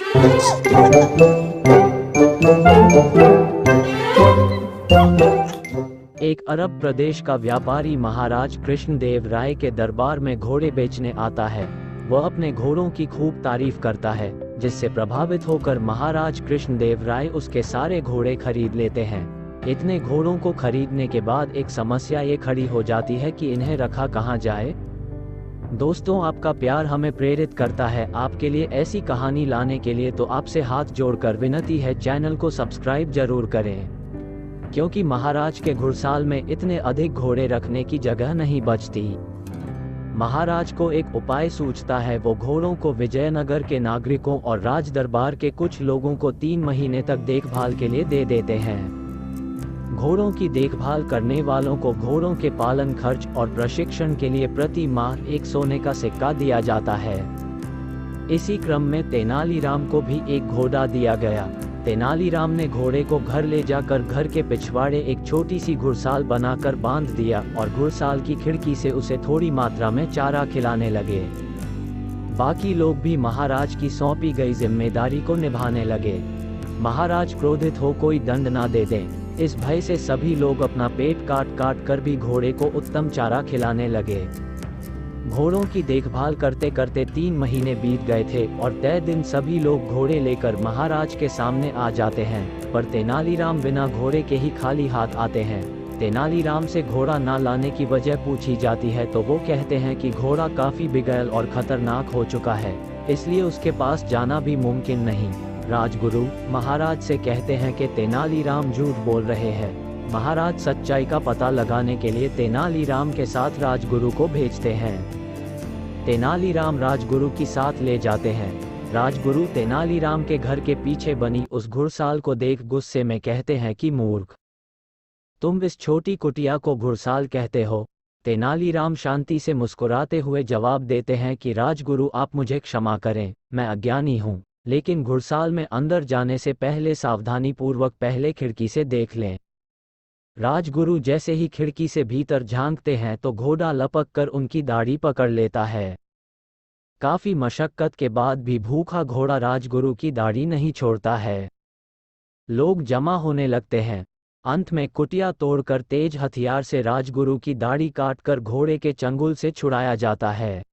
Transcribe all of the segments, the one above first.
एक अरब प्रदेश का व्यापारी महाराज कृष्णदेव राय के दरबार में घोड़े बेचने आता है। वह अपने घोड़ों की खूब तारीफ करता है, जिससे प्रभावित होकर महाराज कृष्णदेव राय उसके सारे घोड़े खरीद लेते हैं। इतने घोड़ों को खरीदने के बाद एक समस्या ये खड़ी हो जाती है कि इन्हें रखा कहाँ जाए। दोस्तों, आपका प्यार हमें प्रेरित करता है आपके लिए ऐसी कहानी लाने के लिए, तो आपसे हाथ जोड़कर विनती है, चैनल को सब्सक्राइब जरूर करें, क्योंकि महाराज के घुड़साल में इतने अधिक घोड़े रखने की जगह नहीं बचती। महाराज को एक उपाय सूझता है। वो घोड़ों को विजयनगर के नागरिकों और राज दरबार के कुछ लोगों को 3 महीने तक देखभाल के लिए दे देते हैं। घोड़ों की देखभाल करने वालों को घोड़ों के पालन खर्च और प्रशिक्षण के लिए प्रति माह 1 सोने का सिक्का दिया जाता है। इसी क्रम में तेनालीराम को भी एक घोड़ा दिया गया। तेनालीराम ने घोड़े को घर ले जाकर घर के पिछवाड़े एक छोटी सी घुड़साल बनाकर बांध दिया और घुड़साल की खिड़की से उसे थोड़ी मात्रा में चारा खिलाने लगे। बाकी लोग भी महाराज की सौंपी गई जिम्मेदारी को निभाने लगे। महाराज क्रोधित हो कोई दंड ना दे दें, इस भय से सभी लोग अपना पेट काट काट कर भी घोड़े को उत्तम चारा खिलाने लगे। घोड़ों की देखभाल करते करते 3 महीने बीत गए थे और तय दिन सभी लोग घोड़े लेकर महाराज के सामने आ जाते हैं, पर तेनालीराम बिना घोड़े के ही खाली हाथ आते हैं। तेनालीराम से घोड़ा ना लाने की वजह पूछी जाती है तो वो कहते हैं कि घोड़ा काफी बिगड़ल और खतरनाक हो चुका है, इसलिए उसके पास जाना भी मुमकिन नहीं। राजगुरु महाराज से कहते हैं कि तेनालीराम झूठ बोल रहे हैं। महाराज सच्चाई का पता लगाने के लिए तेनालीराम के साथ राजगुरु को भेजते हैं। तेनालीराम राजगुरु की साथ ले जाते हैं। राजगुरु तेनालीराम के घर के पीछे बनी उस घुड़साल को देख गुस्से में कहते हैं कि मूर्ख, तुम इस छोटी कुटिया को घुड़साल कहते हो। तेनालीराम शांति से मुस्कुराते हुए जवाब देते हैं कि राजगुरु, आप मुझे क्षमा करें, मैं अज्ञानी हूँ, लेकिन घुड़साल में अंदर जाने से पहले सावधानी पूर्वक पहले खिड़की से देख लें। राजगुरु जैसे ही खिड़की से भीतर झांकते हैं तो घोड़ा लपक कर उनकी दाढ़ी पकड़ लेता है। काफी मशक्कत के बाद भी भूखा घोड़ा राजगुरु की दाढ़ी नहीं छोड़ता है। लोग जमा होने लगते हैं। अंत में कुटिया तोड़कर तेज हथियार से राजगुरु की दाढ़ी काटकर घोड़े के चंगुल से छुड़ाया जाता है।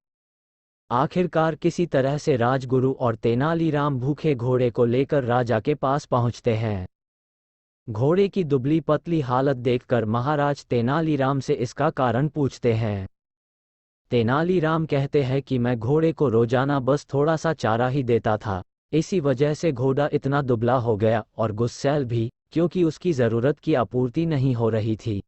आखिरकार किसी तरह से राजगुरु और तेनालीराम भूखे घोड़े को लेकर राजा के पास पहुंचते हैं। घोड़े की दुबली पतली हालत देखकर महाराज तेनालीराम से इसका कारण पूछते हैं। तेनालीराम कहते हैं कि मैं घोड़े को रोजाना बस थोड़ा सा चारा ही देता था, इसी वजह से घोड़ा इतना दुबला हो गया और गुस्सैल भी, क्योंकि उसकी जरूरत की आपूर्ति नहीं हो रही थी।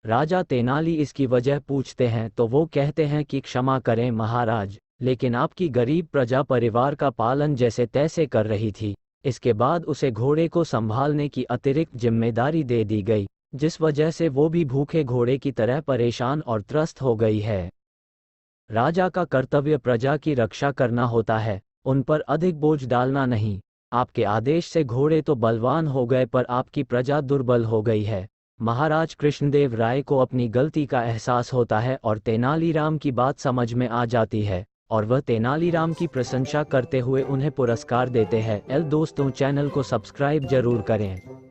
राजा तेनाली इसकी वजह पूछते हैं तो वो कहते हैं कि क्षमा करें महाराज, लेकिन आपकी गरीब प्रजा परिवार का पालन जैसे तैसे कर रही थी। इसके बाद उसे घोड़े को संभालने की अतिरिक्त जिम्मेदारी दे दी गई, जिस वजह से वो भी भूखे घोड़े की तरह परेशान और त्रस्त हो गई है। राजा का कर्तव्य प्रजा की रक्षा करना होता है, उन पर अधिक बोझ डालना नहीं। आपके आदेश से घोड़े तो बलवान हो गए पर आपकी प्रजा दुर्बल हो गई है। महाराज कृष्णदेव राय को अपनी गलती का एहसास होता है और तेनालीराम की बात समझ में आ जाती है और वह तेनालीराम की प्रशंसा करते हुए उन्हें पुरस्कार देते हैं। दोस्तों, चैनल को सब्सक्राइब जरूर करें।